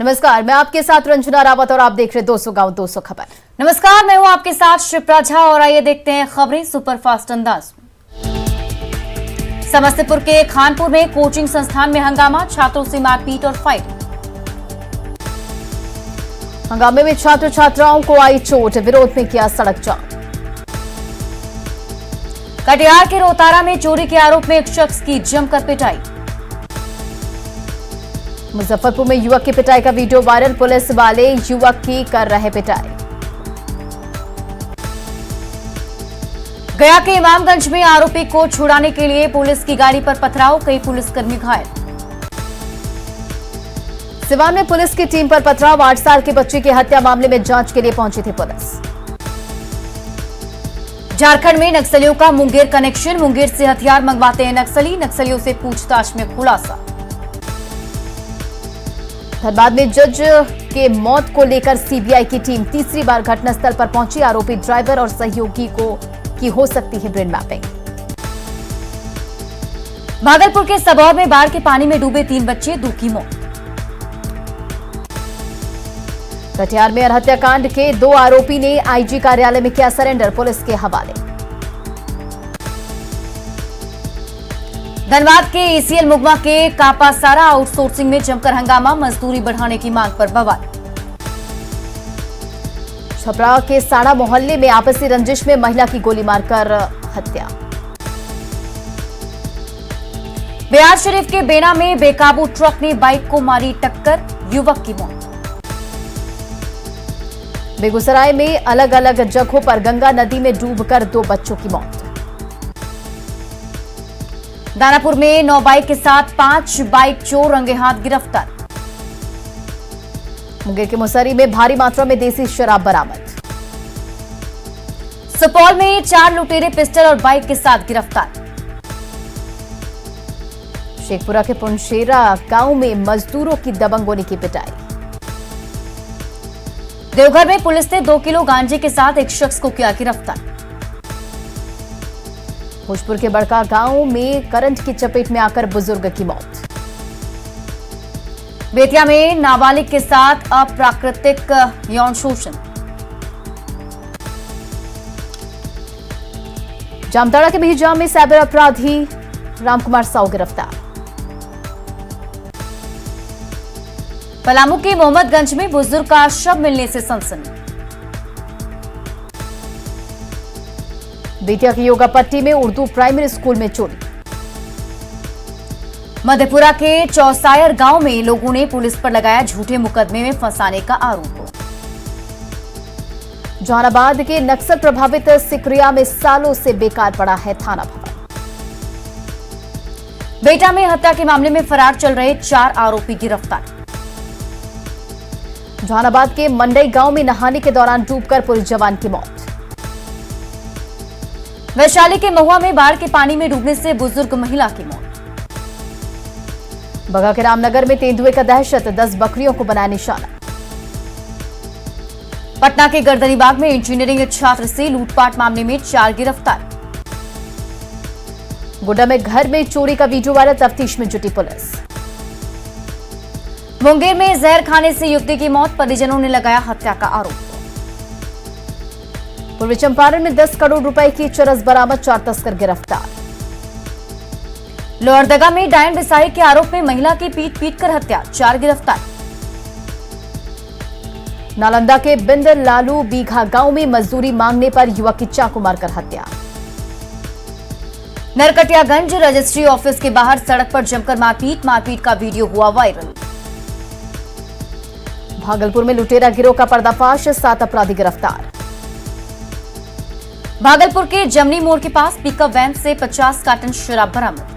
नमस्कार, मैं आपके साथ रंजना रावत और आप देख रहे 200 गांव 200 खबर। नमस्कार, मैं हूं आपके साथ शिप्रा झा और आइए देखते हैं खबरें सुपरफास्ट अंदाज में। समस्तीपुर के खानपुर में कोचिंग संस्थान में हंगामा, छात्रों से मारपीट और फायरिंग। हंगामे में छात्र छात्राओं को आई चोट, विरोध में किया सड़क जाम। कटिहार के रोहतारा में चोरी के आरोप में एक शख्स की जमकर पिटाई। मुजफ्फरपुर में युवक की पिटाई का वीडियो वायरल, पुलिस वाले युवक की कर रहे पिटाई। गया के इमामगंज में आरोपी को छुड़ाने के लिए पुलिस की गाड़ी पर पथराव, कई पुलिसकर्मी घायल। सिवान में पुलिस की टीम पर पथराव, 8 साल के बच्चे की हत्या मामले में जांच के लिए पहुंची थी पुलिस। झारखंड में नक्सलियों का मुंगेर कनेक्शन, मुंगेर से हथियार मंगवाते हैं नक्सली, नक्सलियों से पूछताछ में खुलासा। धनबाद में जज के मौत को लेकर सीबीआई की टीम तीसरी बार घटनास्थल पर पहुंची, आरोपी ड्राइवर और सहयोगी की हो सकती है ब्रेन मैपिंग। भागलपुर के सबौर में बाढ़ के पानी में डूबे 3 बच्चे, 2 की मौत। कटिहार में हत्याकांड के 2 आरोपी ने आईजी कार्यालय में किया सरेंडर, पुलिस के हवाले। धनबाद के ईसीएल मुगमा के कापासारा आउटसोर्सिंग में जमकर हंगामा, मजदूरी बढ़ाने की मांग पर बवाल। छपरा के साड़ा मोहल्ले में आपसी रंजिश में महिला की गोली मारकर हत्या। बिहार शरीफ के बेना में बेकाबू ट्रक ने बाइक को मारी टक्कर, युवक की मौत। बेगूसराय में अलग अलग जगहों पर गंगा नदी में डूबकर 2 बच्चों की मौत। दानापुर में 9 बाइक के साथ 5 बाइक चोर रंगे हाथ गिरफ्तार। मुंगेर के मुसहरी में भारी मात्रा में देसी शराब बरामद। सुपौल में 4 लुटेरे पिस्टल और बाइक के साथ गिरफ्तार। शेखपुरा के पुनशेरा गांव में मजदूरों की दबंगों की पिटाई। देवघर में पुलिस ने 2 किलो गांजे के साथ एक शख्स को किया गिरफ्तार। भोजपुर के बड़का गांव में करंट की चपेट में आकर बुजुर्ग की मौत। बेतिया में नाबालिग के साथ अप्राकृतिक यौन शोषण। जामताड़ा के बिहिजाम में साइबर अपराधी रामकुमार साहू गिरफ्तार। पलामू के मोहम्मदगंज में बुजुर्ग का शव मिलने से सनसनी। बेतिया की योगापट्टी में उर्दू प्राइमरी स्कूल में चोरी। मधेपुरा के चौसायर गांव में लोगों ने पुलिस पर लगाया झूठे मुकदमे में फंसाने का आरोप। जहानाबाद के नक्सल प्रभावित सिकरिया में सालों से बेकार पड़ा है थाना भवन। बेटा में हत्या के मामले में फरार चल रहे 4 आरोपी गिरफ्तार। जहानाबाद के मंडई गांव में नहाने के दौरान डूबकर पुलिस जवान की मौत। वैशाली के महुआ में बाढ़ के पानी में डूबने से बुजुर्ग महिला की मौत। बगा के रामनगर में तेंदुए का दहशत, 10 बकरियों को बनाया निशाना। पटना के गर्दनीबाग में इंजीनियरिंग छात्र से लूटपाट मामले में 4 गिरफ्तार। गोड्डा में घर में चोरी का वीडियो वायरल, तफ्तीश में जुटी पुलिस। मुंगेर में जहर खाने से युवती की मौत, परिजनों ने लगाया हत्या का आरोप। पूर्वी चंपारण में 10 करोड़ रुपए की चरस बरामद, 4 तस्कर गिरफ्तार। लोहरदगा में डायन बिसाही के आरोप में महिला की पीट कर हत्या, 4 गिरफ्तार। नालंदा के बिंद लालू बीघा गांव में मजदूरी मांगने पर युवक की चाकू मारकर हत्या। नरकटियागंज रजिस्ट्री ऑफिस के बाहर सड़क पर जमकर मारपीट का वीडियो हुआ वायरल। भागलपुर में लुटेरा गिरोह का पर्दाफाश, 7 अपराधी गिरफ्तार। भागलपुर के जमनी मोड़ के पास पिकअप वैन से 50 कार्टन शराब बरामद।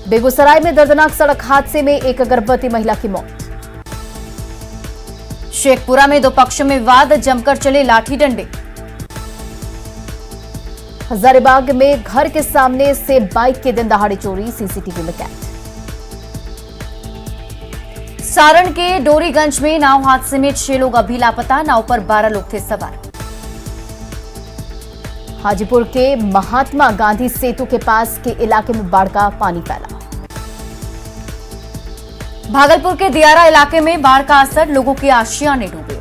बेगूसराय में दर्दनाक सड़क हादसे में एक गर्भवती महिला की मौत। शेखपुरा में 2 पक्षों में विवाद, जमकर चले लाठी डंडे। हजारीबाग में घर के सामने से बाइक के दिन दहाड़े चोरी, सीसीटीवी में कैद। सारण के डोरीगंज में नाव हादसे में 6 लोग अभी लापता, नाव पर 12 लोग थे सवार। हाजीपुर के महात्मा गांधी सेतु के पास के इलाके में बाढ़ का पानी फैला। भागलपुर के दियारा इलाके में बाढ़ का असर, लोगों की आशियाने डूबे।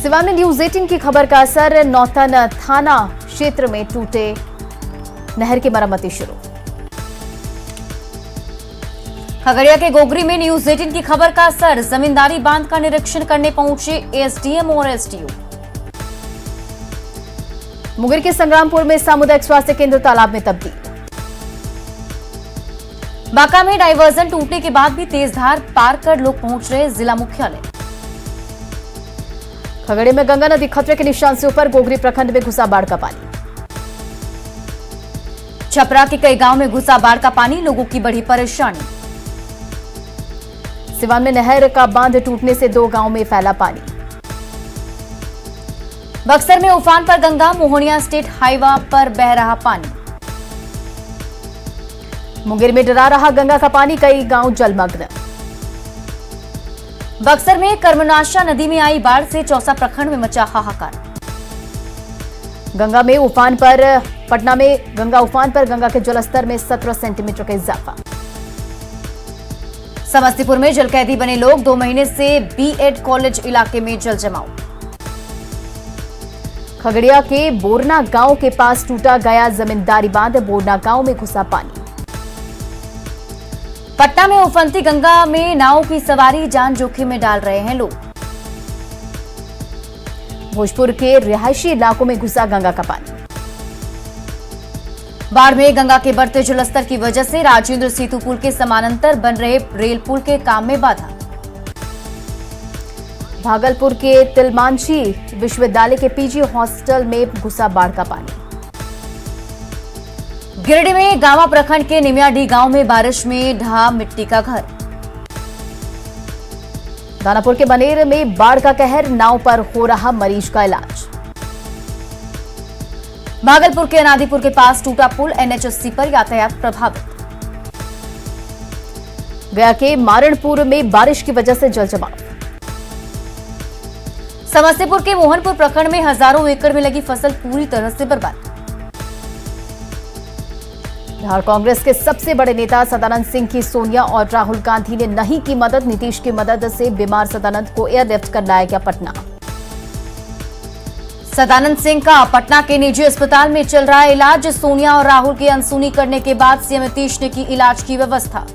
सिवान में न्यूज 18 की खबर का असर, नौतन थाना क्षेत्र में टूटे नहर की मरम्मती शुरू। खगड़िया के गोगरी में न्यूज 18 की खबर का असर, जमींदारी बांध का निरीक्षण करने पहुंचे एसडीएम और एसडीओ। मुंगेर के संग्रामपुर में सामुदायिक स्वास्थ्य केंद्र तालाब में तब्दील। बांका में डायवर्जन टूटने के बाद भी तेज धार पार कर लोग पहुंच रहे जिला मुख्यालय। खगड़िया में गंगा नदी खतरे के निशान से ऊपर, गोगरी प्रखंड में घुसा बाढ़ का पानी। छपरा के कई गांव में घुसा बाढ़ का पानी, लोगों की बढ़ी परेशानी। सिवान में नहर का बांध टूटने से 2 गांव में फैला पानी। बक्सर में उफान पर गंगा, मोहनिया स्टेट हाईवे पर बह रहा पानी। मुंगेर में डरा रहा गंगा का पानी, कई गांव जलमग्न। बक्सर में कर्मनाशा नदी में आई बाढ़ से चौसा प्रखंड में मचा हाहाकार। गंगा में उफान पर पटना में गंगा उफान पर, गंगा के जलस्तर में 17 सेंटीमीटर का इजाफा। समस्तीपुर में जलकैदी बने लोग, 2 महीने से बीएड कॉलेज इलाके में जल जमाव। खगड़िया के बोरना गांव के पास टूटा गया जमींदारी बांध, बोरना गांव में घुसा पानी। पटना में उफनती गंगा में नाव की सवारी, जान जोखिम में डाल रहे हैं लोग। भोजपुर के रिहायशी इलाकों में घुसा गंगा का पानी। बाढ़ में गंगा के बढ़ते जलस्तर की वजह से राजेंद्र सेतु पुल के समानांतर बन रहे रेल पुल के काम में बाधा। भागलपुर के तिलमांझी विश्वविद्यालय के पीजी हॉस्टल में घुसा बाढ़ का पानी। गिरिडीह में गांवा प्रखंड के निमियाडीह गांव में बारिश में ढहा मिट्टी का घर। दानापुर के बनेर में बाढ़ का कहर, नाव पर हो रहा मरीज का इलाज। भागलपुर के अनादीपुर के पास टूटा पुल, एनएच80 पर यातायात प्रभावित। गया के मारणपुर में बारिश की वजह से जल जमाव। समस्तीपुर के मोहनपुर प्रखंड में हजारों एकड़ में लगी फसल पूरी तरह से बर्बाद। बिहार कांग्रेस के सबसे बड़े नेता सदानंद सिंह की सोनिया और राहुल गांधी ने नहीं की मदद, नीतीश की मदद से बीमार सदानंद को एयरलिफ्ट कर लाया गया पटना। सदानंद सिंह का पटना के निजी अस्पताल में चल रहा है इलाज, सोनिया और राहुल की अनसुनी करने के बाद सीएम नीतीश ने की इलाज की व्यवस्था।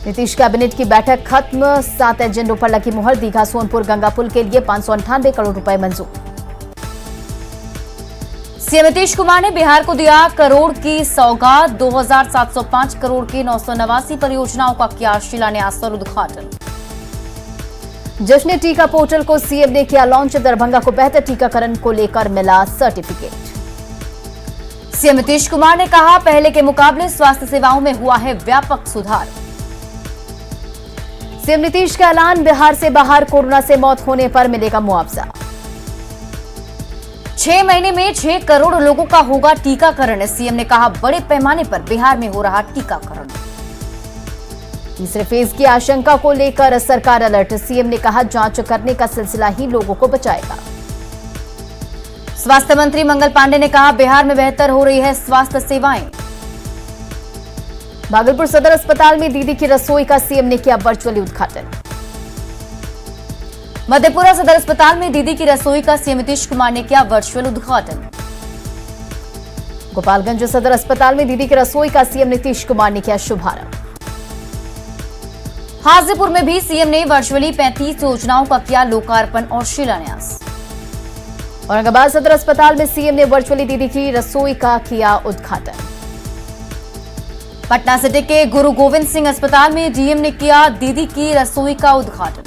नीतीश कैबिनेट की बैठक खत्म, 7 एजेंडों पर लगी मुहर, दीघा सोनपुर गंगा पुल के लिए 598 करोड़ रुपए मंजूर। सीएम नीतीश कुमार ने बिहार को दिया करोड़ की सौगात, 2705 करोड़ की 989 परियोजनाओं का किया शिलान्यास और उद्घाटन। जश्न टीका पोर्टल को सीएम ने किया लॉन्च, दरभंगा को बेहतर टीकाकरण को लेकर मिला सर्टिफिकेट। सीएम नीतीश कुमार ने कहा, पहले के मुकाबले स्वास्थ्य सेवाओं में हुआ है व्यापक सुधार। सीएम नीतीश का ऐलान, बिहार से बाहर कोरोना से मौत होने पर मिलेगा मुआवजा। 6 महीने में 6 करोड़ लोगों का होगा टीकाकरण, सीएम ने कहा, बड़े पैमाने पर बिहार में हो रहा टीकाकरण। तीसरे फेज की आशंका को लेकर सरकार अलर्ट, सीएम ने कहा, जांच करने का सिलसिला ही लोगों को बचाएगा। स्वास्थ्य मंत्री मंगल पांडे ने कहा, बिहार में बेहतर हो रही है स्वास्थ्य सेवाएं। भागलपुर सदर अस्पताल में दीदी की रसोई का सीएम ने किया वर्चुअली उद्घाटन। मधेपुरा सदर अस्पताल में दीदी की रसोई का सीएम नीतीश कुमार ने किया वर्चुअल उद्घाटन। गोपालगंज सदर अस्पताल में दीदी की रसोई का सीएम नीतीश कुमार ने किया शुभारंभ। हाजीपुर में भी सीएम ने वर्चुअली 35 योजनाओं का किया लोकार्पण और शिलान्यास। औरंगाबाद सदर अस्पताल में सीएम ने वर्चुअली दीदी की रसोई का किया उद्घाटन। पटना सिटी के गुरु गोविंद सिंह अस्पताल में डीएम ने किया दीदी की रसोई का उद्घाटन।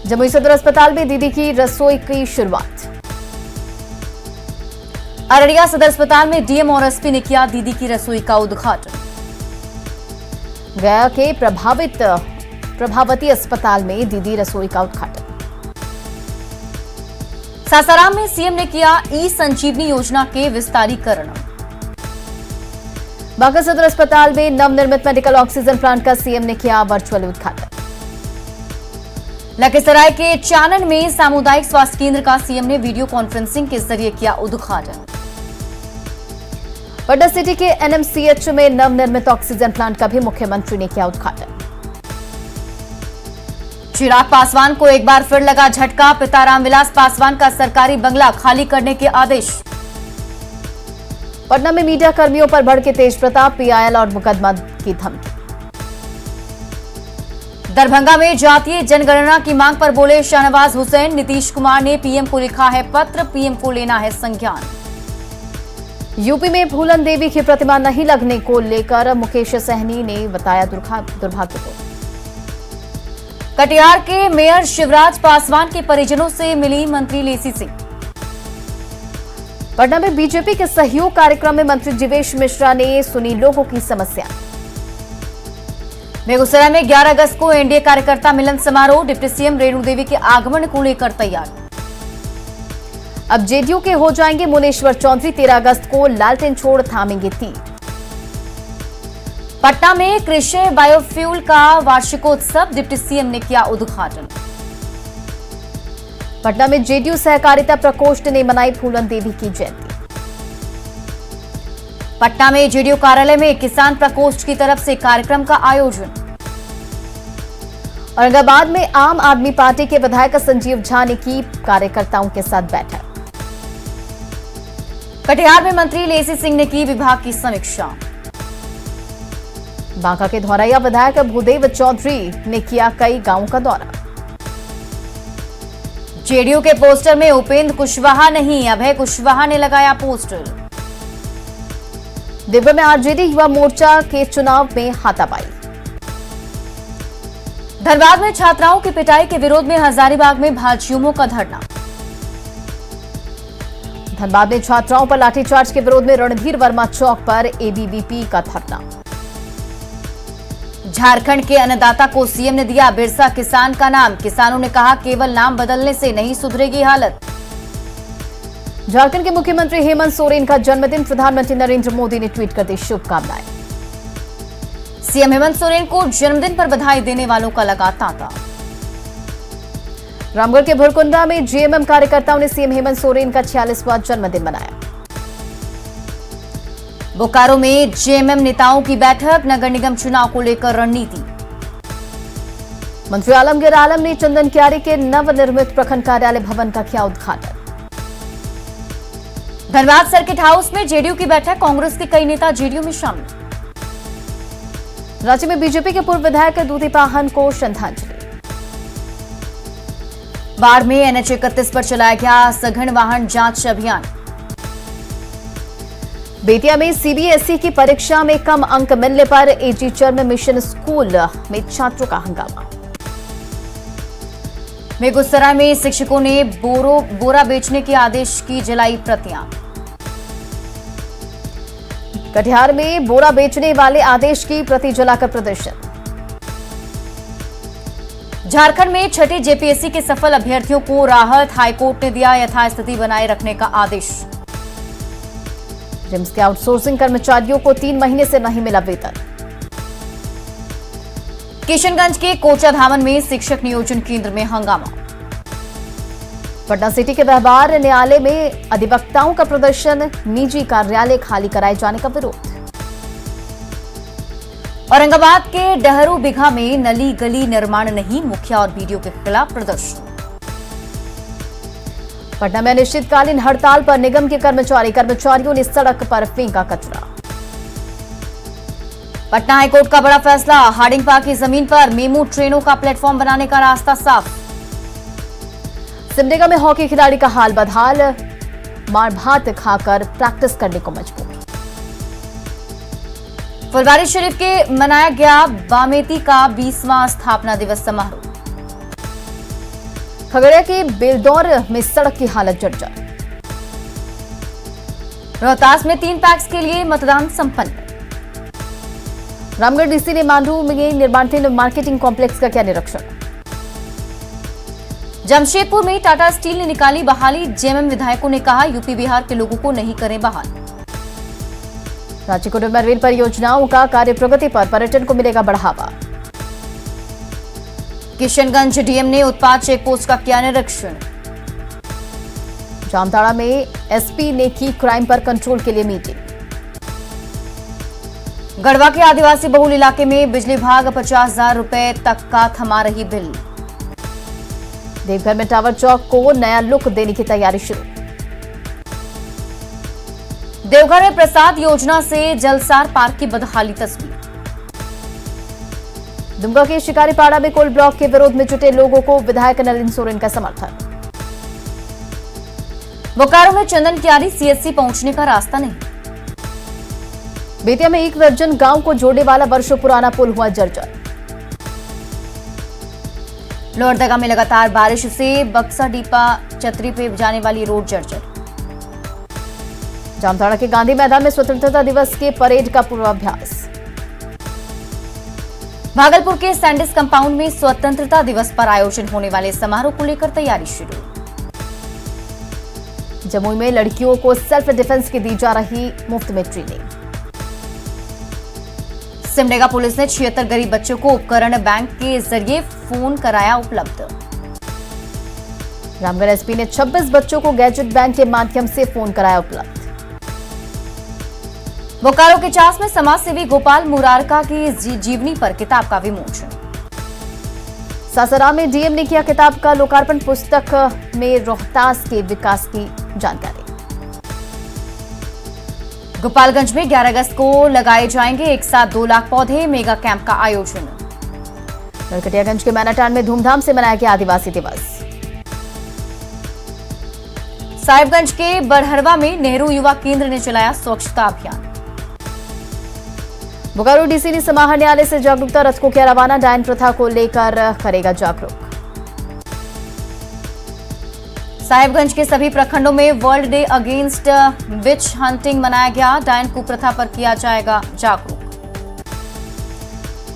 जमुई सदर अस्पताल में दीदी की रसोई की शुरुआत। अररिया सदर अस्पताल में डीएम और एसपी ने किया दीदी की रसोई का उद्घाटन। गया के प्रभावती अस्पताल में दीदी रसोई का उद्घाटन। सासाराम में सीएम ने किया ई संजीवनी योजना के विस्तारीकरण। बांका सदर अस्पताल में नवनिर्मित मेडिकल ऑक्सीजन प्लांट का सीएम ने किया वर्चुअल उद्घाटन। लखीसराय के चानन में सामुदायिक स्वास्थ्य केंद्र का सीएम ने वीडियो कॉन्फ्रेंसिंग के जरिए किया उद्घाटन। पटना सिटी के एनएमसीएच में नवनिर्मित ऑक्सीजन प्लांट का भी मुख्यमंत्री ने किया उद्घाटन। चिराग पासवान को एक बार फिर लगा झटका, पिता रामविलास पासवान का सरकारी बंगला खाली करने के आदेश। पटना में मीडिया कर्मियों पर भड़के तेज प्रताप, पीआईएल और मुकदमा की धमकी। दरभंगा में जातीय जनगणना की मांग पर बोले शाहनवाज हुसैन, नीतीश कुमार ने पीएम को लिखा है पत्र, पीएम को लेना है संज्ञान। यूपी में फूलन देवी की प्रतिमा नहीं लगने को लेकर मुकेश सहनी ने बताया दुर्भाग्यपूर्ण। कटिहार के मेयर शिवराज पासवान के परिजनों से मिली मंत्री लेसी सिंह। पटना में बीजेपी के सहयोग कार्यक्रम में मंत्री जीवेश मिश्रा ने सुनी लोगों की समस्या। बेगूसराय में 11 अगस्त को एनडीए कार्यकर्ता मिलन समारोह, डिप्टी सीएम रेणु देवी के आगमन को लेकर तैयार। अब जेडीयू के हो जाएंगे मुनेश्वर चौधरी, 13 अगस्त को लालटेन छोड़ थामेंगे तीर। पटना में कृषि बायोफ्यूल का वार्षिकोत्सव, डिप्टी सीएम ने किया उद्घाटन। पटना में जेडीयू सहकारिता प्रकोष्ठ ने मनाई फूलन देवी की जयंती। पटना में जेडीयू कार्यालय में किसान प्रकोष्ठ की तरफ से कार्यक्रम का आयोजन। औरंगाबाद में आम आदमी पार्टी के विधायक संजीव झा ने की कार्यकर्ताओं के साथ बैठक। कटिहार में मंत्री लेसी सिंह ने की विभाग की समीक्षा। बांका के धौरैया विधायक भूदेव चौधरी ने किया कई गांवों का दौरा। जेडीयू के पोस्टर में उपेंद्र कुशवाहा नहीं, अभय कुशवाहा ने लगाया पोस्टर। दिव्य में आरजेडी युवा मोर्चा के चुनाव में हाथापाई। धनबाद में छात्राओं की पिटाई के विरोध में हजारीबाग में भाजयुमों का धरना। धनबाद में छात्राओं पर लाठीचार्ज के विरोध में रणधीर वर्मा चौक पर एबीवीपी का धरना। झारखंड के अन्नदाता को सीएम ने दिया बिरसा किसान का नाम, किसानों ने कहा केवल नाम बदलने से नहीं सुधरेगी हालत। झारखंड के मुख्यमंत्री हेमंत सोरेन का जन्मदिन, प्रधानमंत्री नरेंद्र मोदी ने ट्वीट कर दी शुभकामनाएं। सीएम हेमंत सोरेन को जन्मदिन पर बधाई देने वालों का लगा तांता। रामगढ़ के भुरकुंडा में जेएमएम कार्यकर्ताओं ने सीएम हेमंत सोरेन का 46वां जन्मदिन मनाया। बोकारो में जेएमएम नेताओं की बैठक, नगर निगम चुनाव को लेकर रणनीति। मंत्री आलमगीर आलम ने चंदन क्यारी के नवनिर्मित प्रखंड कार्यालय भवन का किया उद्घाटन। धनबाद सर्किट हाउस में जेडीयू की बैठक, कांग्रेस के कई नेता जेडीयू में शामिल। राज्य में बीजेपी के पूर्व विधायक दूती पाहन को श्रद्धांजलि। बाढ़ में एनएच 31 पर चलाया गया सघन वाहन जांच अभियान। बेतिया में सीबीएसई की परीक्षा में कम अंक मिलने पर एजी चर्म मिशन स्कूल में छात्रों का हंगामा। बेगूसराय में शिक्षकों ने बोरा बेचने के आदेश की जलाई प्रतियां। कटिहार में बोरा बेचने वाले आदेश की प्रति जलाकर प्रदर्शन। झारखंड में छठी जेपीएससी के सफल अभ्यर्थियों को राहत, हाईकोर्ट ने दिया यथास्थिति बनाए रखने का आदेश। रिम्स के आउटसोर्सिंग कर्मचारियों को 3 महीने से नहीं मिला वेतन। किशनगंज के कोचाधामन में शिक्षक नियोजन केंद्र में हंगामा। पटना सिटी के व्यवहार न्यायालय में अधिवक्ताओं का प्रदर्शन, निजी कार्यालय खाली कराए जाने का विरोध। औरंगाबाद के डहरू बिघा में नली गली निर्माण नहीं, मुखिया और बीडीओ के खिलाफ प्रदर्शन। पटना में अनिश्चितकालीन हड़ताल पर निगम के कर्मचारियों ने सड़क पर फेंका कचरा। पटना हाईकोर्ट का बड़ा फैसला, हार्डिंग पार्क की जमीन पर मेमू ट्रेनों का प्लेटफॉर्म बनाने का रास्ता साफ। सिमडेगा में हॉकी खिलाड़ी का हाल बदहाल, मार भात खाकर प्रैक्टिस करने को मजबूर। फुलवारी शरीफ के मनाया गया बामेती का 20वां स्थापना दिवस समारोह। खगड़िया के बेलदौर में सड़क की हालत जर्जर। रोहतास में 3 पैक्स के लिए मतदान संपन्न। रामगढ़ डीसी ने मांडू में निर्माणाधीन मार्केटिंग कॉम्प्लेक्स का किया निरीक्षण। जमशेदपुर में टाटा स्टील ने निकाली बहाली, जेएमएम विधायकों ने कहा यूपी बिहार के लोगों को नहीं करें बहाल। रांची कोडरमा रेल परियोजनाओं का कार्य प्रगति पर पर्यटन को मिलेगा बढ़ावा। किशनगंज डीएम ने उत्पाद चेक पोस्ट का किया निरीक्षण। जामताड़ा में एसपी ने की क्राइम पर कंट्रोल के लिए मीटिंग। गढ़वा के आदिवासी बहुल इलाके में बिजली विभाग 50,000 रुपए तक का थमा रही बिल। देवघर में टावर चौक को नया लुक देने की तैयारी शुरू। देवघर में प्रसाद योजना से जलसार पार्क की बदहाली तस्वीर। दुमका के शिकारीपाड़ा में कोल ब्लॉक के विरोध में जुटे लोगों को विधायक नलिन सोरेन का समर्थन। बोकारो में चंदन क्यारी सीएससी पहुंचने का रास्ता नहीं। बेतिया में 1 दर्जन गांव को जोड़ने वाला वर्षों पुराना पुल हुआ जर्जर। लोहरदगा में लगातार बारिश से बक्सा डीपा चतरी पे जाने वाली रोड जर्जर। जामताड़ा के गांधी मैदान में स्वतंत्रता दिवस के परेड का पूर्वाभ्यास। भागलपुर के सैंडिस कंपाउंड में स्वतंत्रता दिवस पर आयोजन होने वाले समारोह को लेकर तैयारी शुरू। जमुई में लड़कियों को सेल्फ डिफेंस की दी जा रही मुफ्त में ट्रेनिंग। सिमडेगा पुलिस ने 76 गरीब बच्चों को उपकरण बैंक के जरिए फोन कराया उपलब्ध। रामगढ़ एसपी ने 26 बच्चों को गैजेट बैंक के माध्यम से फोन कराया उपलब्ध। बोकारो के चास में समाजसेवी गोपाल मुरारका की जीवनी पर किताब का विमोचन। सासाराम में डीएम ने किया किताब का लोकार्पण। पुस्तक में रोहतास के विकास की जानकारी। गोपालगंज में 11 अगस्त को लगाए जाएंगे एक साथ 2 लाख पौधे। मेगा कैंप का आयोजन। नरकटियागंज के मैनाटान में धूमधाम से मनाया गया आदिवासी दिवस। साहिबगंज के बड़हरवा में नेहरू युवा केंद्र ने चलाया स्वच्छता अभियान। बोकारो डीसी ने समाहर न्यायालय से जागरूकता रथ को किया रवाना। डायन प्रथा को लेकर करेगा जागरूक। साहिबगंज के सभी प्रखंडों में world day against which hunting मनाया गया। डायन कुप्रथा पर किया जाएगा जागरूक।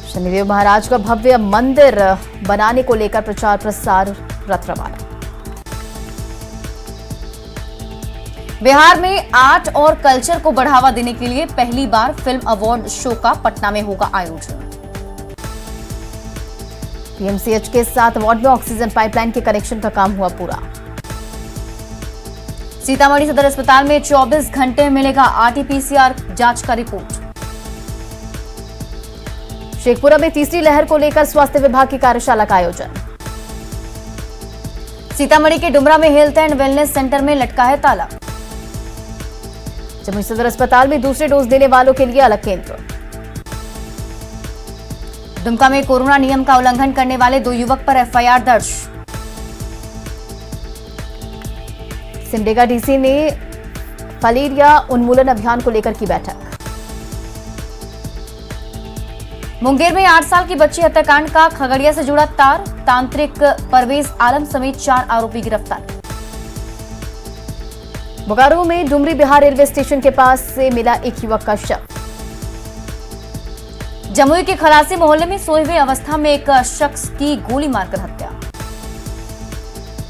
शनिदेव महाराज का भव्य मंदिर बनाने को लेकर प्रचार प्रसार रथ रवाना। बिहार में आर्ट और कल्चर को बढ़ावा देने के लिए पहली बार फिल्म अवार्ड शो का पटना में होगा आयोजन। पीएमसीएच के 7 वार्ड में ऑक्सीजन पाइपलाइन के कनेक्शन का काम हुआ पूरा। सीतामढ़ी सदर अस्पताल में 24 घंटे मिलेगा आरटीपीसीआर जांच का रिपोर्ट। शेखपुरा में तीसरी लहर को लेकर स्वास्थ्य विभाग की कार्यशाला का आयोजन। सीतामढ़ी के डुमरा में हेल्थ एंड वेलनेस सेंटर में लटका है ताला। जमुई सदर अस्पताल में दूसरे डोज देने वालों के लिए अलग केंद्र। दुमका में कोरोना नियम का उल्लंघन करने वाले 2 युवक पर एफआईआर दर्ज। सिमडेगा डीसी ने फलेरिया उन्मूलन अभियान को लेकर की बैठक। मुंगेर में 8 साल की बच्ची हत्याकांड का खगड़िया से जुड़ा तार। तांत्रिक परवेज आलम समेत 4 आरोपी गिरफ्तार। बोकारो में डुमरी बिहार रेलवे स्टेशन के पास से मिला एक युवक का शव। जमुई के खलासी मोहल्ले में सोए हुए अवस्था में एक शख्स की गोली मारकर हत्या।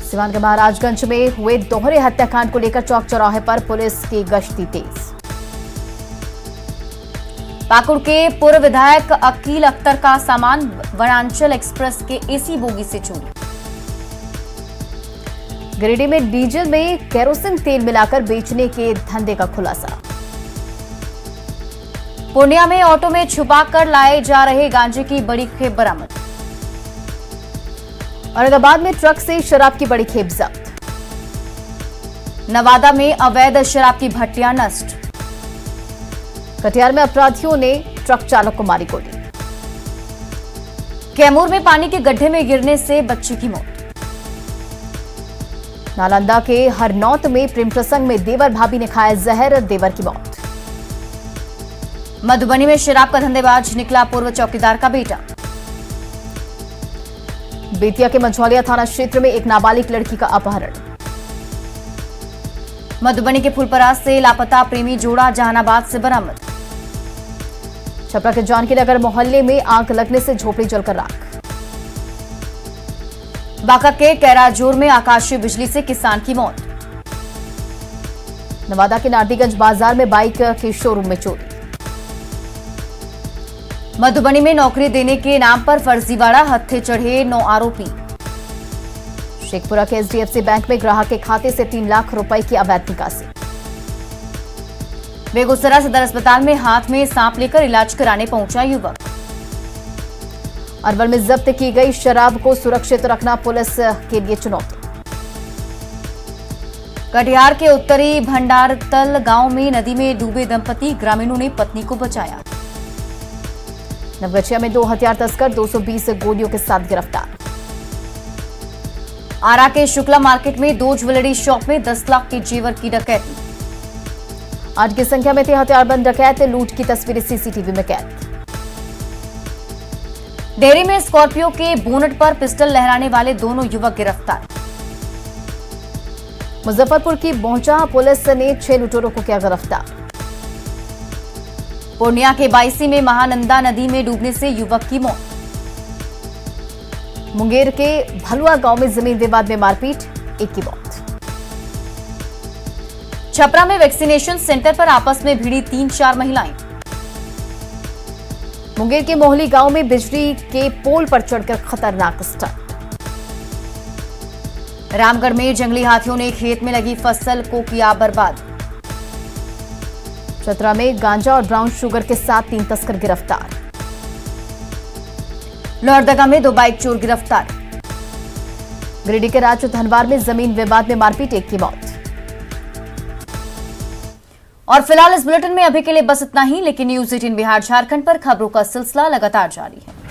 सिवान के महाराजगंज में हुए दोहरे हत्याकांड को लेकर चौक चौराहे पर पुलिस की गश्ती तेज। पाकुड़ के पूर्व विधायक अकील अख्तर का सामान वनांचल एक्सप्रेस के एसी बोगी से चोरी। गिरिडीह में डीजल में केरोसिन तेल मिलाकर बेचने के धंधे का खुलासा। पूर्णिया में ऑटो में छुपाकर लाए जा रहे गांजे की बड़ी खेप बरामद। औरंगाबाद में ट्रक से शराब की बड़ी खेप जब्त। नवादा में अवैध शराब की भट्टियां नष्ट। कटिहार में अपराधियों ने ट्रक चालक को मारी गोली। कैमूर में पानी के गड्ढे में गिरने से बच्चे की मौत। नालंदा के हरनौत में प्रेम प्रसंग में देवर भाभी ने खाया जहर। देवर की मौत। मधुबनी में शराब का धंधेबाज निकला पूर्व चौकीदार का बेटा। बेतिया के मंझौलिया थाना क्षेत्र में एक नाबालिग लड़की का अपहरण। मधुबनी के फुलपरास से लापता प्रेमी जोड़ा जहानाबाद से बरामद। छपरा के जानकी नगर मोहल्ले में आग लगने से झोपड़ी जलकर राख। बांका के कैराजोर में आकाशीय बिजली से किसान की मौत। नवादा के नारदीगंज बाजार में बाइक के शोरूम में चोरी। मधुबनी में नौकरी देने के नाम पर फर्जीवाड़ा हत्थे चढ़े 9 आरोपी। शेखपुरा के एचडीएफसी बैंक में ग्राहक के खाते से 3 लाख रुपए की अवैध निकासी। बेगूसराय सदर अस्पताल में हाथ में सांप लेकर इलाज कराने पहुंचा युवक। अरवल में जब्त की गई शराब को सुरक्षित रखना पुलिस के लिए चुनौती। कटिहार के उत्तरी भंडारतल गांव में नदी में डूबे दंपति, ग्रामीणों ने पत्नी को बचाया। नवगछिया में 2 हथियार तस्कर 220 गोलियों के साथ गिरफ्तार। आरा के शुक्ला मार्केट में 2 ज्वेलरी शॉप में 10 लाख के जेवर की डकैती। आज की संख्या में थे हथियारबंद डकैत, लूट की तस्वीरें सीसीटीवी में कैद। डेयरी में स्कॉर्पियो के बोनट पर पिस्टल लहराने वाले दोनों युवक गिरफ्तार। मुजफ्फरपुर की बोंचा पुलिस ने 6 लुटेरों को किया गिरफ्तार। पूर्णिया के बायसी में महानंदा नदी में डूबने से युवक की मौत। मुंगेर के भलुआ गांव में जमीन विवाद में मारपीट, 1 की मौत। छपरा में वैक्सीनेशन सेंटर पर आपस में भिड़ी 3-4 महिलाएं। मुंगेर के मोहली गांव में बिजली के पोल पर चढ़कर खतरनाक स्टंट। रामगढ़ में जंगली हाथियों ने खेत में लगी फसल को किया बर्बाद। चतरा में गांजा और ब्राउन शुगर के साथ 3 तस्कर गिरफ्तार। लोहरदगा में 2 बाइक चोर गिरफ्तार। गिरिडीह के राज धनवार में जमीन विवाद में मारपीट, 1 की मौत। और फिलहाल इस बुलेटिन में अभी के लिए बस इतना ही, लेकिन न्यूज़ 18 बिहार झारखंड पर खबरों का सिलसिला लगातार जारी है।